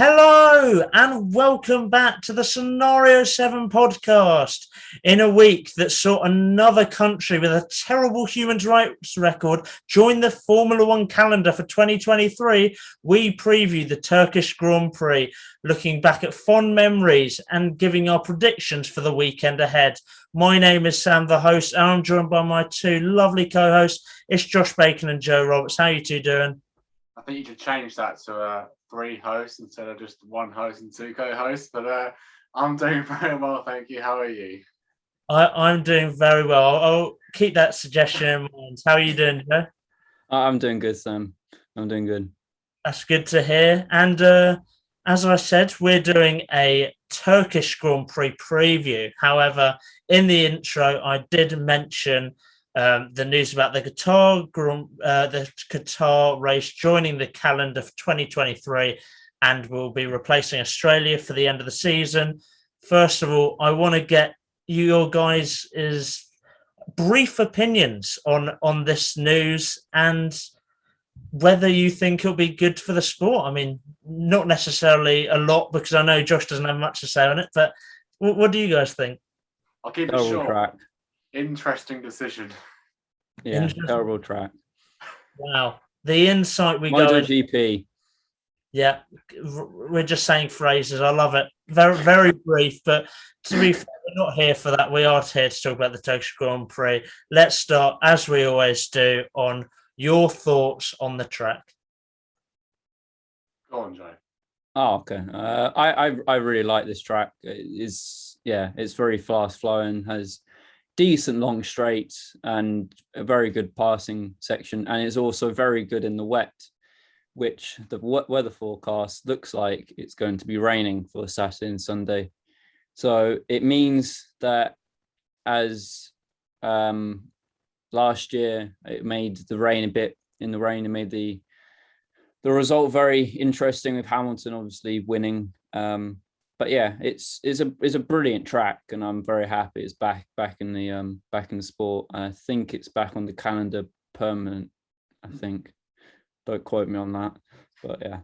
Hello and welcome back to the Scenario 7 podcast. In a week that saw another country with a terrible human rights record join the Formula One calendar for 2023, we preview the Turkish Grand Prix, looking back at fond memories and giving our predictions for the weekend ahead. My name is Sam, the host, and I'm joined by my two lovely co-hosts. It's Josh Bacon and Joe Roberts. How are you two doing? I think you should change that to three hosts instead of just one host and two co-hosts. But I'm doing very well, thank you. How are you? I'm doing very well. I'll keep that suggestion in mind. How are you doing, Joe? I'm doing good, Sam. I'm doing good. That's good to hear. And as I said, we're doing a Turkish Grand Prix preview. However, in the intro, I did mention the news about the Qatar race joining the calendar for 2023 and will be replacing Australia for the end of the season. First of all, I want to get your guys' brief opinions on this news and whether you think it'll be good for the sport. I mean, not necessarily a lot because I know Josh doesn't have much to say on it, but what do you guys think? I'll keep it short. Track. Interesting decision. Yeah, terrible track. Wow. The insight we got. MotoGP. Yeah, we're just saying phrases. I love it. Very, very brief, but to be fair, we're not here for that. We are here to talk about the Turkish Grand Prix. Let's start, as we always do, on your thoughts on the track. Go on, Joe. Oh, okay. I really like this track. It's very fast flowing, has decent long straights and a very good passing section, and it's also very good in the wet, which the weather forecast looks like it's going to be raining for Saturday and Sunday. So it means that as last year it made the rain a bit in the rain, it made the result very interesting with Hamilton obviously winning. But yeah, it's a brilliant track, and I'm very happy it's back in the sport. And I think it's back on the calendar permanent. I think. Don't quote me on that, but yeah.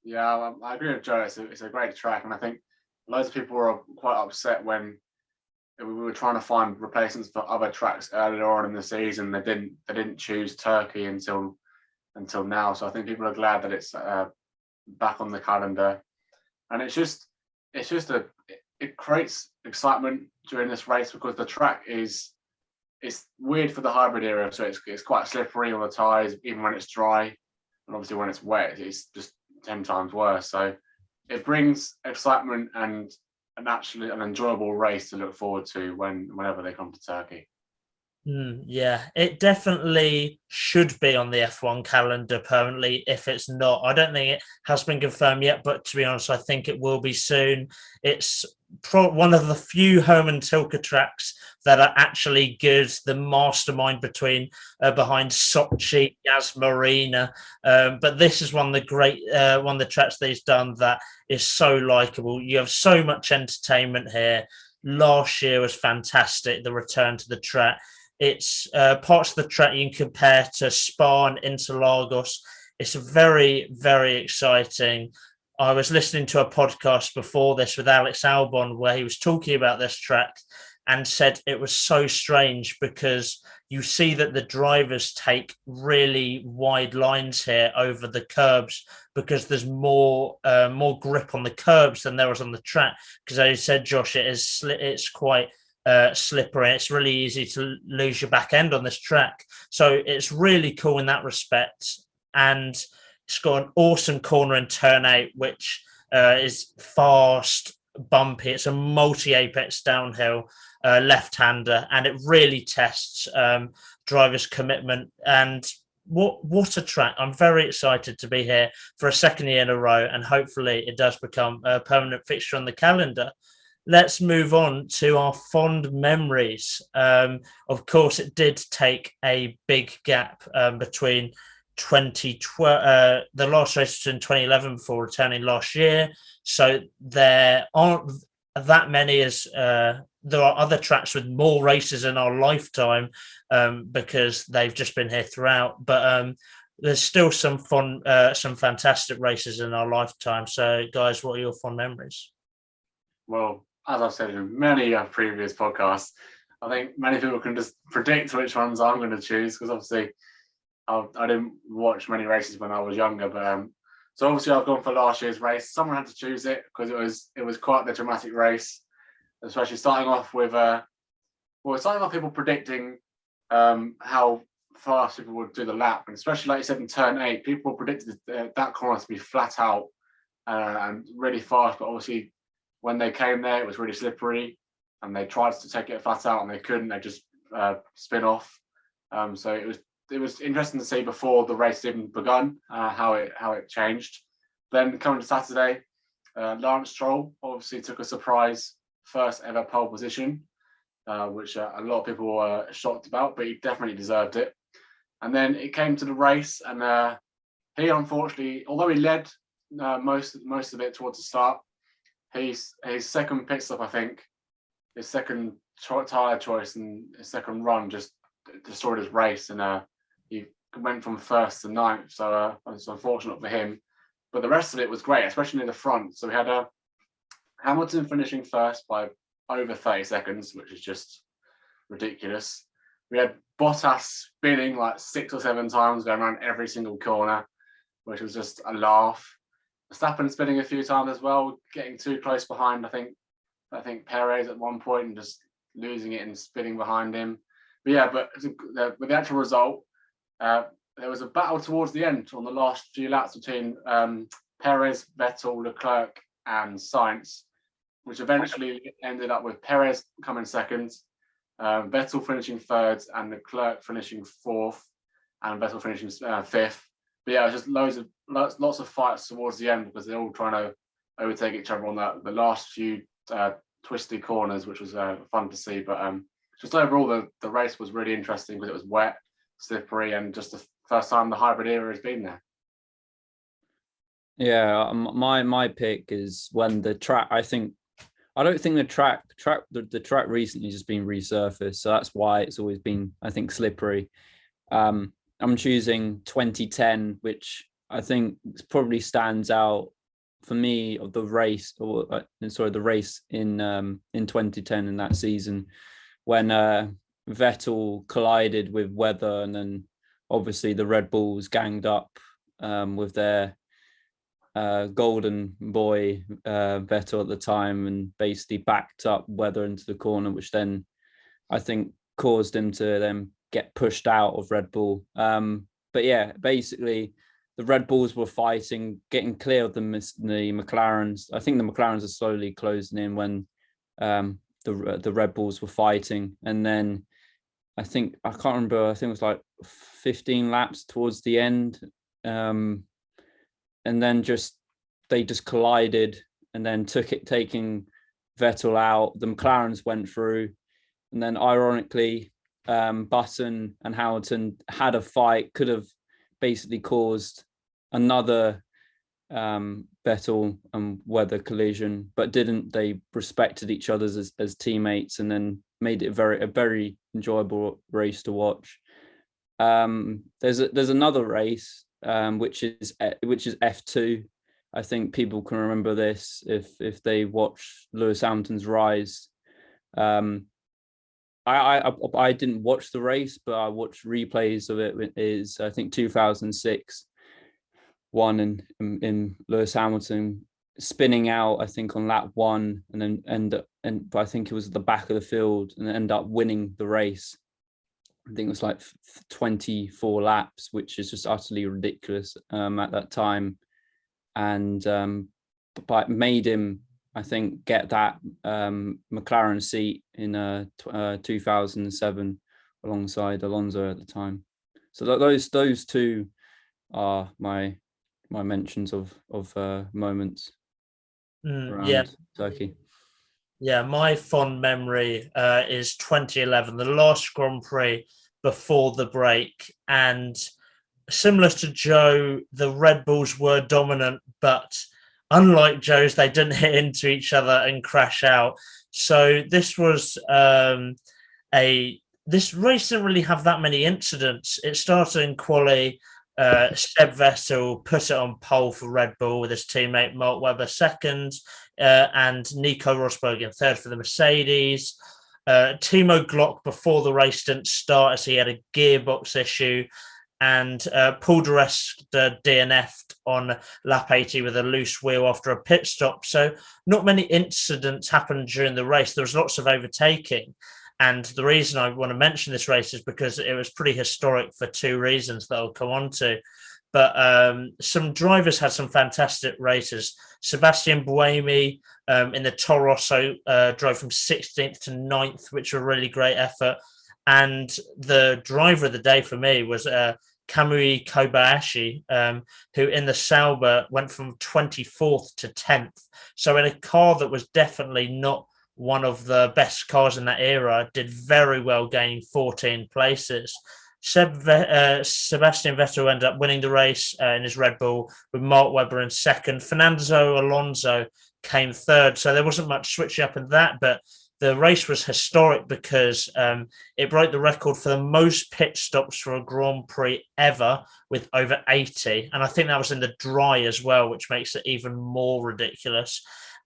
Yeah, I agree with Joe. It's a great track, and I think loads of people were quite upset when we were trying to find replacements for other tracks earlier on in the season. They didn't choose Turkey until now. So I think people are glad that it's back on the calendar. And it creates excitement during this race because the track it's weird for the hybrid era, so it's quite slippery on the tyres even when it's dry, and obviously when it's wet it's just 10 times worse. So it brings excitement and actually an enjoyable race to look forward to whenever they come to Turkey. Yeah, it definitely should be on the F1 calendar permanently if it's not. I don't think it has been confirmed yet, but to be honest, I think it will be soon. It's one of the few home and Tilke tracks that are actually good. The mastermind behind Sochi, Yas Marina. But this is one of the tracks that he's done that is so likable. You have so much entertainment here. Last year was fantastic, the return to the track. It's parts of the track you can compare to Spa and Interlagos. It's very, very exciting. I was listening to a podcast before this with Alex Albon where he was talking about this track and said it was so strange because you see that the drivers take really wide lines here over the curbs because there's more grip on the curbs than there was on the track. Because as you said, Josh, it's quite slippery. It's really easy to lose your back end on this track. So it's really cool in that respect. And it's got an awesome corner and turn out, which is fast, bumpy. It's a multi-apex downhill left-hander, and it really tests drivers' commitment. And what a track. I'm very excited to be here for a second year in a row, and hopefully it does become a permanent fixture on the calendar. Let's move on to our fond memories. Of course, it did take a big gap between 2012, the last race was in 2011 before returning last year. So there aren't that many as there are other tracks with more races in our lifetime because they've just been here throughout. But there's still some fun, some fantastic races in our lifetime. So, guys, what are your fond memories? Well, as I've said in many previous podcasts, I think many people can just predict which ones I'm going to choose because obviously I didn't watch many races when I was younger. But so obviously I've gone for last year's race. Someone had to choose it because it was quite the dramatic race, especially starting off with people predicting how fast people would do the lap, and especially like you said in turn 8, people predicted that corner to be flat out and really fast. But obviously, when they came there, it was really slippery, and they tried to take it flat out and they couldn't. They just spin off. So it was interesting to see before the race even begun how it changed. Then coming to Saturday, Lance Stroll obviously took a surprise first ever pole position, which a lot of people were shocked about, but he definitely deserved it. And then it came to the race, and he unfortunately, although he led most of it towards the start, his second pit stop, I think, his second tyre choice and his second run just destroyed his race, and he went from first to ninth. So it's unfortunate for him. But the rest of it was great, especially in the front. So we had Hamilton finishing first by over 30 seconds, which is just ridiculous. We had Bottas spinning like 6 or 7 times, going around every single corner, which was just a laugh. Verstappen spinning a few times as well, getting too close behind, I think Perez at one point, and just losing it and spinning behind him. But yeah, with the actual result, there was a battle towards the end on the last few laps between Perez, Vettel, Leclerc, and Sainz, which eventually ended up with Perez coming second, Vettel finishing third, and Leclerc finishing fourth, and Vettel finishing fifth. But yeah, it was just lots of fights towards the end because they're all trying to overtake each other on the last few twisty corners, which was fun to see. But just overall, the race was really interesting because it was wet, slippery, and just the first time the hybrid era has been there. Yeah, my pick is when the track. I don't think the track recently just been resurfaced, so that's why it's always been, I think, slippery. I'm choosing 2010, which I think probably stands out for me of the race, the race in 2010 in that season when Vettel collided with Weather, and then obviously the Red Bulls ganged up with their golden boy Vettel at the time and basically backed up Weather into the corner, which then I think caused him to then get pushed out of Red Bull. But yeah, basically the Red Bulls were fighting, getting clear of the McLarens. I think the McLarens are slowly closing in when the Red Bulls were fighting. And then I can't remember, I think it was like 15 laps towards the end. And then they just collided, and then taking Vettel out. The McLarens went through, and then ironically, Button and Hamilton had a fight, could have basically caused another Vettel and Weather collision, but didn't. They respected each other as teammates, and then made it a very enjoyable race to watch. There's another race which is F2. I think people can remember this if they watch Lewis Hamilton's rise. I didn't watch the race, but I watched replays of it. It is, I think, 2006 one in Lewis Hamilton spinning out, I think, on lap 1, and then I think it was at the back of the field, and end up winning the race. I think it was like 24 laps, which is just utterly ridiculous at that time. And but made him, I think, get that McLaren seat in 2007 alongside Alonso at the time. So those two are my mentions of moments around Turkey. Yeah, my fond memory is 2011, the last Grand Prix before the break. And similar to Joe, the Red Bulls were dominant, but unlike Joe's, they didn't hit into each other and crash out. So this was this race didn't really have that many incidents. It started in quali, Seb Vettel put it on pole for Red Bull with his teammate Mark Webber second, and Nico Rosberg in third for the Mercedes. Timo Glock before the race didn't start as he had a gearbox issue, and Paul di Resta DNF'd on lap 80 with a loose wheel after a pit stop. So not many incidents happened during the race. There was lots of overtaking. And the reason I want to mention this race is because it was pretty historic for two reasons that I'll come on to. But some drivers had some fantastic races. Sebastian Buemi in the Toro Rosso drove from 16th to 9th, which was a really great effort. And the driver of the day for me was Kamui Kobayashi, who in the Sauber went from 24th to 10th. So in a car that was definitely not one of the best cars in that era, did very well, gaining 14 places. Sebastian Vettel ended up winning the race in his Red Bull with Mark Webber in second. Fernando Alonso came third. So there wasn't much switching up in that, but the race was historic because it broke the record for the most pit stops for a Grand Prix ever, with over 80. And I think that was in the dry as well, which makes it even more ridiculous.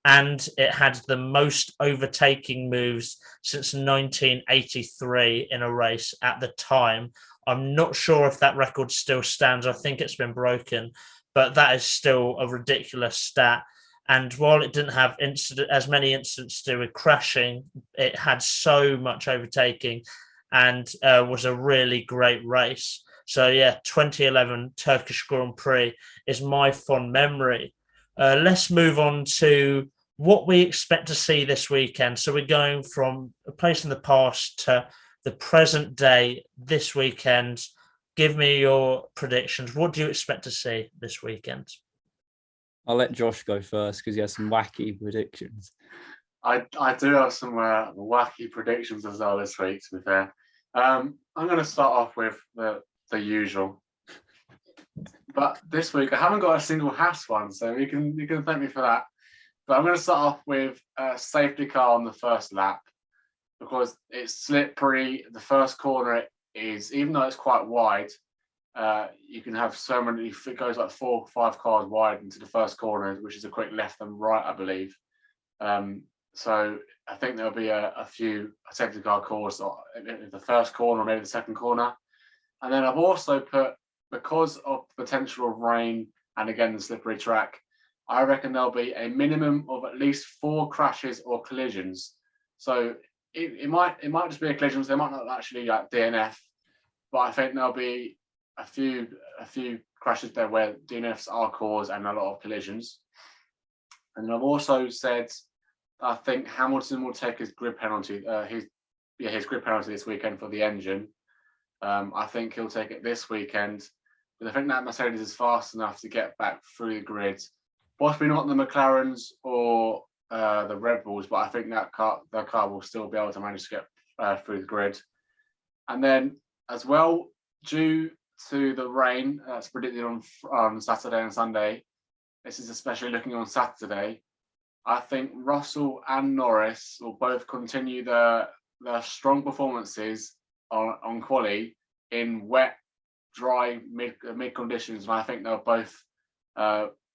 And it had the most overtaking moves since 1983 in a race at the time. I'm not sure if that record still stands. I think it's been broken, but that is still a ridiculous stat. And while it didn't have as many incidents to do with crashing, it had so much overtaking and was a really great race. So, yeah, 2011 Turkish Grand Prix is my fond memory. Let's move on to what we expect to see this weekend. So we're going from a place in the past to the present day this weekend. Give me your predictions. What do you expect to see this weekend? I'll let Josh go first because he has some wacky predictions. I do have some wacky predictions as well this week, to be fair. I'm going to start off with the usual. But this week, I haven't got a single Haas one, so you can thank me for that. But I'm going to start off with a safety car on the first lap because it's slippery. The first corner is, even though it's quite wide, you can have so many, it goes like 4 or 5 cars wide into the first corner, which is a quick left and right, I believe. So I think there'll be a few safety car calls in the first corner or maybe the second corner. And then I've also put, because of the potential of rain and again the slippery track, I reckon there'll be a minimum of at least 4 crashes or collisions. So it might just be a collision. They might not actually like DNF, but I think there'll be a few crashes there where DNFs are caused and a lot of collisions. And I've also said I think Hamilton will take his grid penalty. His grid penalty this weekend for the engine. I think he'll take it this weekend. But I think that Mercedes is fast enough to get back through the grid. Possibly not the McLarens or the Red Bulls, but I think the car will still be able to manage to get through the grid. And then as well, due to the rain that's predicted on Saturday and Sunday, this is especially looking on Saturday, I think Russell and Norris will both continue their strong performances on quali in wet, dry, mid conditions, and I think they'll both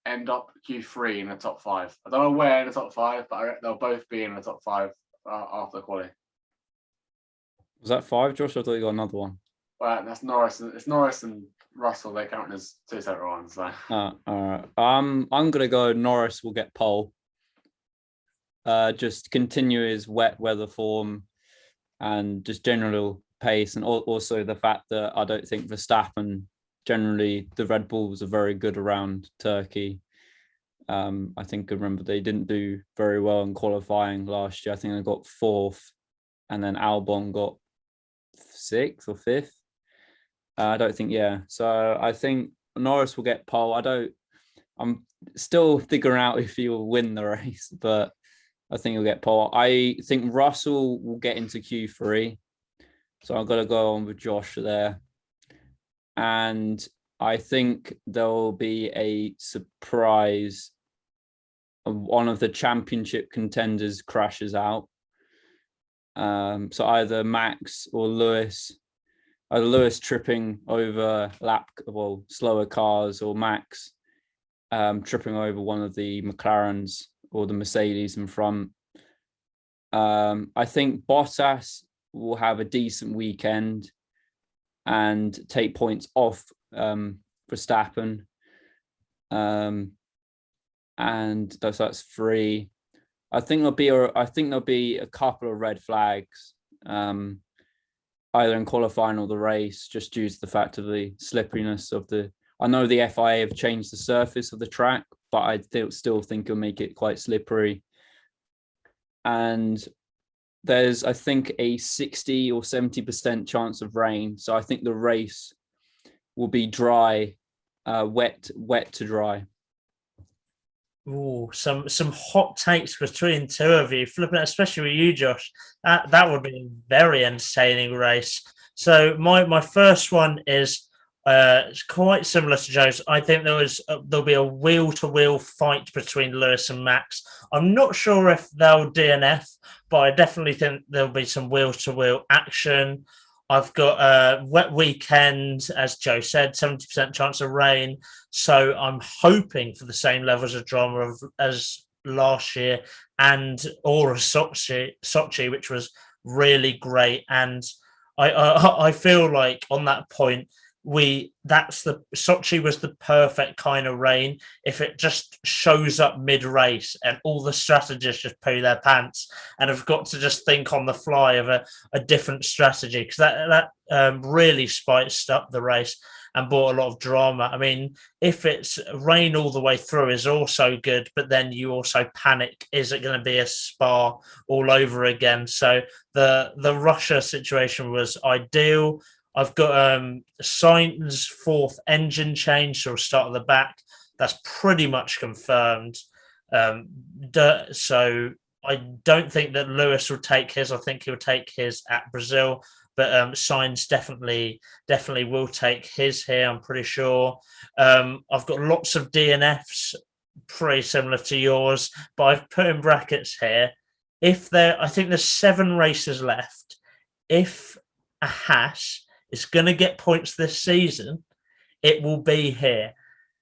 end up Q3 in the top 5. I don't know where in the top 5, but they'll both be in the top 5 after quali. Was that 5, Josh? I thought you got another one. Well, that's Norris. It's Norris and Russell. They count as 2 separate ones. So. All right. I'm gonna go. Norris will get pole. Just continue his wet weather form and just general pace, and also the fact that I don't think Verstappen, generally the Red Bulls are very good around Turkey. I think I remember they didn't do very well in qualifying last year. I think they got 4th, and then Albon got 6th or 5th. I don't think, yeah. So I think Norris will get pole. I'm still figuring out if he will win the race, but I think he'll get pole. I think Russell will get into Q3. So I'm going to go on with Josh there. And I think there will be a surprise. One of the championship contenders crashes out. So either Max or Lewis. either Lewis tripping over slower cars, or Max tripping over one of the McLarens or the Mercedes in front. I think Bottas will have a decent weekend and take points off Verstappen. And that's 3. I think there'll be a couple of red flags, either in qualifying or the race, just due to the fact of the slipperiness of the. I know the FIA have changed the surface of the track, but I still think it'll make it quite slippery. And there's, I think, a 60 or 70% chance of rain. So I think the race will be dry, wet to dry. Ooh, some hot takes between two of you, flipping, especially with you, Josh. That would be a very entertaining race. So my first one is it's quite similar to Joe's. I think there'll be a wheel-to-wheel fight between Lewis and Max. I'm not sure if they'll DNF, but I definitely think there'll be some wheel-to-wheel action. I've got a wet weekend, as Joe said, 70% chance of rain. So I'm hoping for the same levels of drama as last year, and or Sochi, which was really great. And I feel like on that point, Sochi was the perfect kind of rain. If it just shows up mid-race and all the strategists just poo their pants and have got to just think on the fly of a different strategy, because that really spiced up the race and brought a lot of drama. I mean, if it's rain all the way through is also good, but then you also panic, is it going to be a Spa all over again? So the Russia situation was ideal. I've got Sainz fourth engine change, so we'll start at the back. That's pretty much confirmed. So I don't think that Lewis will take his. I think he'll take his at Brazil, but Sainz definitely will take his here, I'm pretty sure. I've got lots of DNFs, pretty similar to yours, but I've put in brackets here. I think there's 7 races left. If a Haas is going to get points this season, it will be here.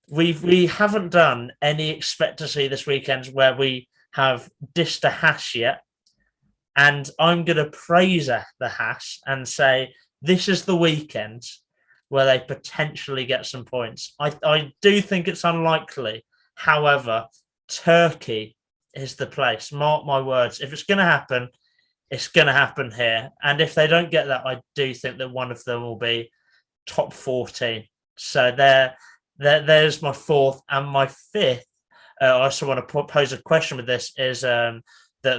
We haven't done any expectancy this weekend where we have dissed a Haas yet, and I'm going to praise the Haas and say this is the weekend where they potentially get some points. I do think it's unlikely. However, Turkey is the place. Mark my words. If it's going to happen, it's going to happen here. And if they don't get that, I do think that one of them will be top 14. So there's my fourth. And my fifth, I also want to pose a question with this, is that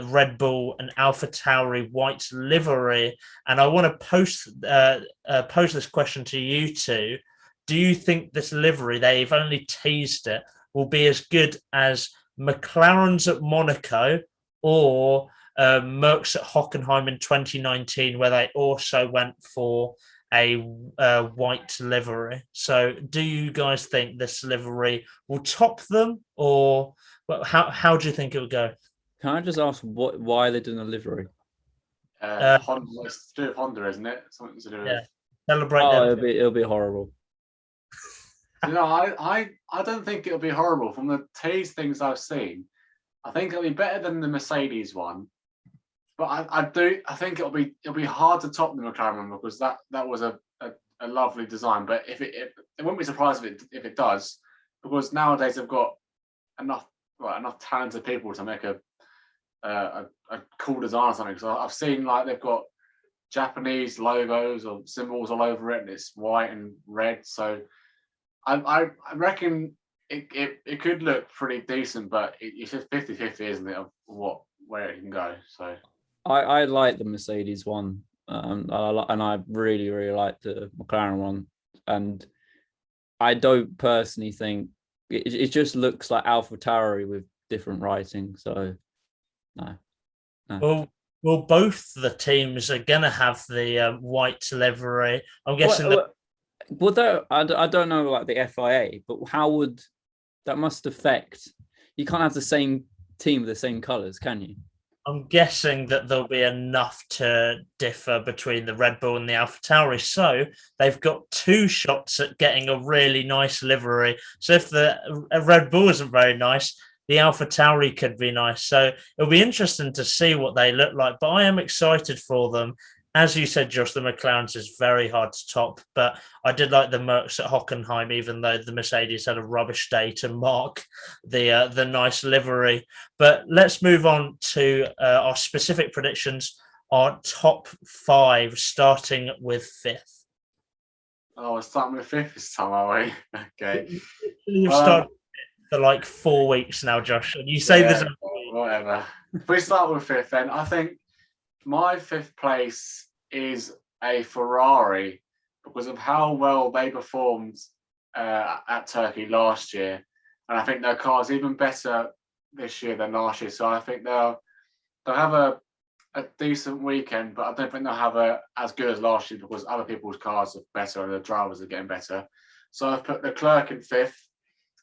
Red Bull and AlphaTauri white livery. And I want to pose this question to you two. Do you think this livery, they've only teased it, will be as good as McLaren's at Monaco or Merckx at Hockenheim in 2019, where they also went for a white livery? So do you guys think this livery will top them, or how do you think it will go? Can I just ask why they're doing a livery? Honda, it's to do with Honda, isn't it? Something to do with. Yeah. Celebrate them. It'll be horrible. I don't think it'll be horrible. From the tease things I've seen, I think it'll be better than the Mercedes one. But I think it'll be hard to top the McLaren one, because that was a lovely design. But if it wouldn't be surprised if it does, because nowadays they've got enough talented people to make a cool design or something. So I've seen like they've got Japanese logos or symbols all over it, and it's white and red. So I reckon it could look pretty decent, but it's just 50-50, isn't it, of where it can go. So I like the Mercedes one, and I really, really like the McLaren one. And I don't personally think it just looks like AlphaTauri with different writing. So no. Well, both the teams are going to have the white livery. I'm guessing I don't know, like the FIA, but how would that must affect? You can't have the same team with the same colours, can you? I'm guessing that there'll be enough to differ between the Red Bull and the AlphaTauri. So they've got two shots at getting a really nice livery. So if the Red Bull isn't very nice, the AlphaTauri could be nice. So it'll be interesting to see what they look like. But I am excited for them. As you said, Josh, the McLarens is very hard to top, but I did like the Mercs at Hockenheim, even though the Mercedes had a rubbish day to mark the nice livery. But let's move on to our specific predictions, our top five, starting with fifth. Oh, we're starting with fifth this time, are we? Okay. You've started for like 4 weeks now, Josh, and you say this. Whatever. If we start with fifth, then I think my fifth place is a Ferrari because of how well they performed at Turkey last year. And I think their car's even better this year than last year. So I think they'll have a decent weekend, but I don't think they'll have as good as last year because other people's cars are better and the drivers are getting better. So I've put Leclerc in fifth.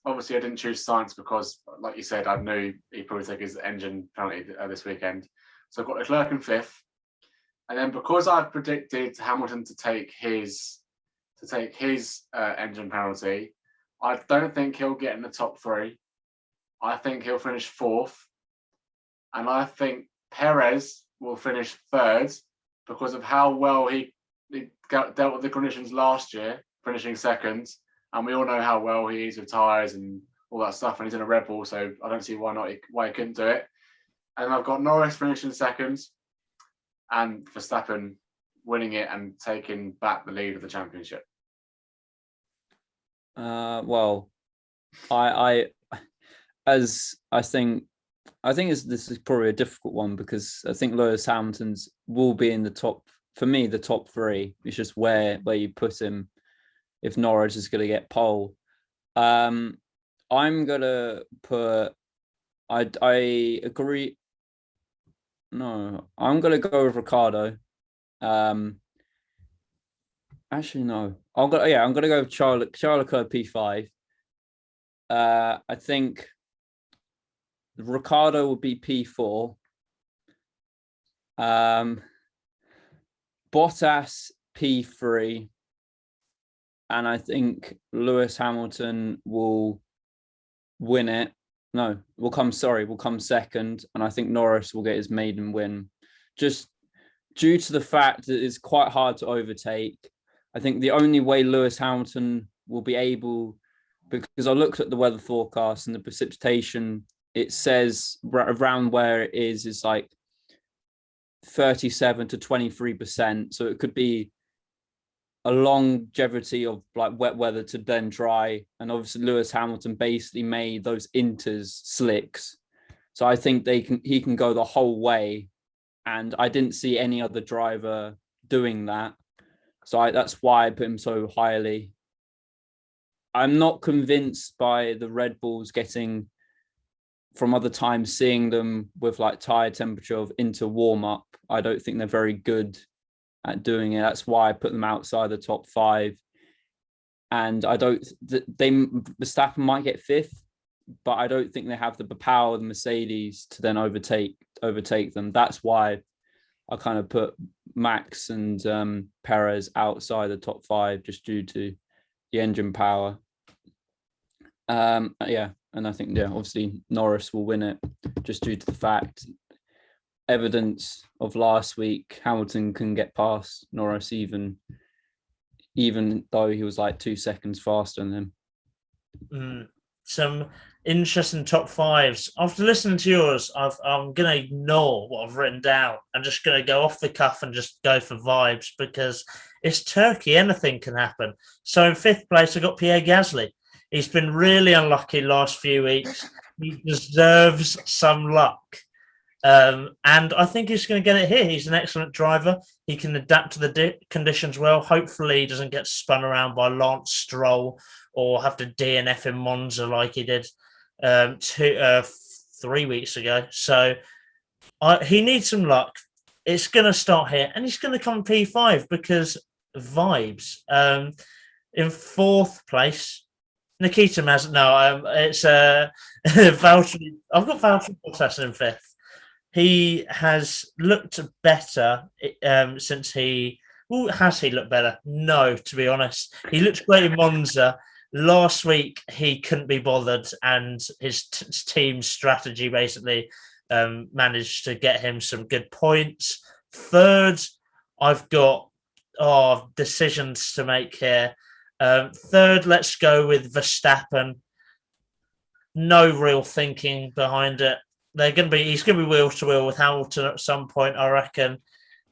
Obviously, I didn't choose Sainz because, like you said, I knew he'd probably take his engine penalty this weekend. So I've got Leclerc in fifth. And then because I've predicted Hamilton to take his engine penalty, I don't think he'll get in the top three. I think he'll finish fourth. And I think Perez will finish third because of how well he dealt with the conditions last year, finishing second. And we all know how well he is with tyres and all that stuff. And he's in a Red Bull, so I don't see why he couldn't do it. And I've got Norris finishing second and Verstappen winning it and taking back the lead of the championship. Well, I think this is probably a difficult one because I think Lewis Hamilton's will be in the top, for me, the top three. It's just where you put him if Norris is going to get pole. I'm going to put, I agree. No, I'm going to go with Ricardo. Actually, no. I'm going to go with Charles Leclerc P5. I think Ricardo will be P4. Bottas P3. And I think Lewis Hamilton will win it. No, will come second. And I think Norris will get his maiden win. Just due to the fact that it's quite hard to overtake. I think the only way Lewis Hamilton will be able, because I looked at the weather forecast and the precipitation, it says around where it is like 37 to 23%. So it could be a longevity of like wet weather to then dry. And obviously Lewis Hamilton basically made those inters slicks. So I think he can go the whole way. And I didn't see any other driver doing that. So that's why I put him so highly. I'm not convinced by the Red Bulls getting, from other times, seeing them with like tire temperature of into warm up. I don't think they're very good at doing it. That's why I put them outside the top five. And Verstappen might get fifth, but I don't think they have the power of the Mercedes to then overtake them. That's why I kind of put Max and Perez outside the top five just due to the engine power. And I think obviously Norris will win it just due to the fact, evidence of last week, Hamilton can get past Norris even though he was like 2 seconds faster than him. Some interesting top fives. After listening to yours, I'm going to ignore what I've written down. I'm just going to go off the cuff and just go for vibes because it's Turkey. Anything can happen. So in fifth place, I got Pierre Gasly. He's been really unlucky last few weeks. He deserves some luck. And I think he's going to get it here. He's an excellent driver. He can adapt to the conditions well. Hopefully he doesn't get spun around by Lance Stroll or have to DNF in Monza like he did 3 weks ago. So he needs some luck. It's going to start here, and he's going to come P5 because vibes. In fourth place, Nikita Mazepin. No, it's Valtteri. I've got Valtteri Bottas in fifth. he has looked better since he. Well, has he looked better? No, to be honest. He looked great in Monza. Last week, he couldn't be bothered, and his team's strategy basically managed to get him some good points. Third, I've got decisions to make here. Third, let's go with Verstappen. No real thinking behind it. He's going to be wheel to wheel with Hamilton at some point, I reckon,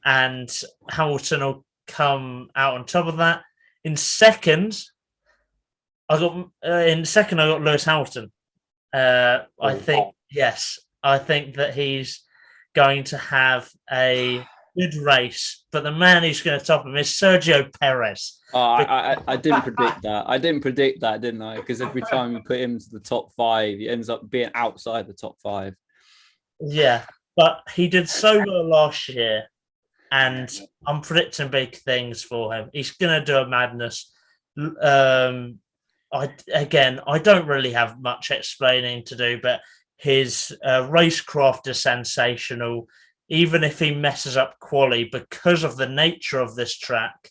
and Hamilton will come out on top of that. In second, I got Lewis Hamilton. I think that he's going to have a good race, but the man who's going to top him is Sergio Perez. I didn't predict that. I didn't predict that, didn't I? Because every time you put him to the top 5, he ends up being outside the top 5. Yeah, but he did so well last year, and I'm predicting big things for him. He's going to do a madness. I don't really have much explaining to do, but his racecraft is sensational. Even if he messes up quali, because of the nature of this track,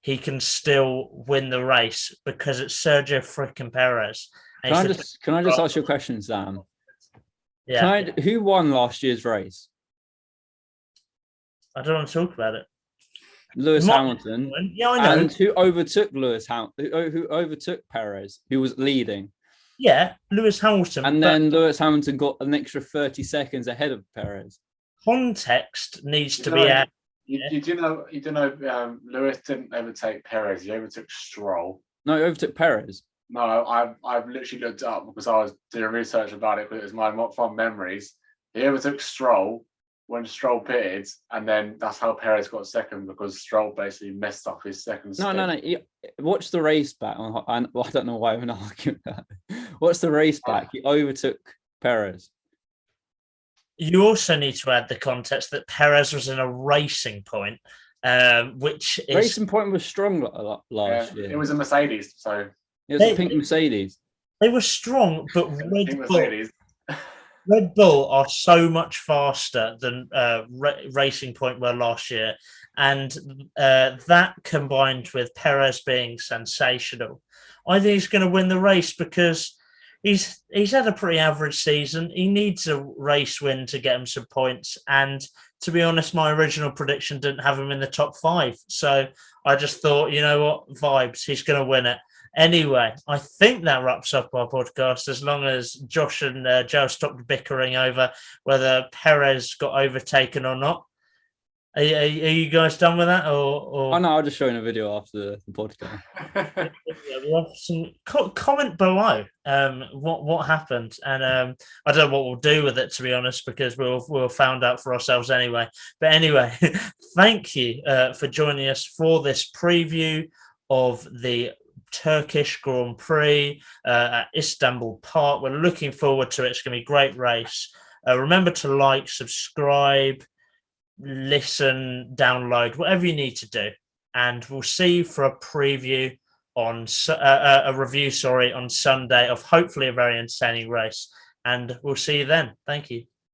he can still win the race because it's Sergio freaking Perez. Can I just ask you a question, Sam? Yeah. Who won last year's race? I don't want to talk about it. Lewis Hamilton. Yeah, I know. And who overtook who overtook Perez, who was leading? Yeah, Lewis Hamilton. And then Lewis Hamilton got an extra 30 seconds ahead of Perez. Context needs to be added. You do know Lewis didn't overtake Perez. He overtook Stroll. No, he overtook Perez. No, I've literally looked it up because I was doing research about it, but it was my not fond memories. He overtook Stroll when Stroll pitted, and then that's how Perez got second because Stroll basically messed up his second. No. Watch the race back. I don't know why I'm arguing that. Watch the race back. He overtook Perez. You also need to add the context that Perez was in a Racing Point, which is... Racing Point was strong last year. It was a Mercedes, so... It was a pink Mercedes. They were strong, but Red Bull are so much faster than Racing Point were last year. And that combined with Perez being sensational, I think he's going to win the race because he's had a pretty average season. He needs a race win to get him some points. And to be honest, my original prediction didn't have him in the top 5. So I just thought, you know what, vibes, he's going to win it. Anyway, I think that wraps up our podcast as long as Josh and Joe stopped bickering over whether Perez got overtaken or not. Are you guys done with that? Or... Oh, no, I'll just show you a video after the podcast. We'll have some comment below what happened. And I don't know what we'll do with it, to be honest, because we'll find out for ourselves anyway. But anyway, thank you for joining us for this preview of the Turkish Grand Prix at Istanbul Park. We're looking forward to it. It's going to be a great race. Remember to like, subscribe, listen, download, whatever you need to do. And we'll see you for a preview on a review on Sunday of hopefully a very entertaining race. And we'll see you then. Thank you.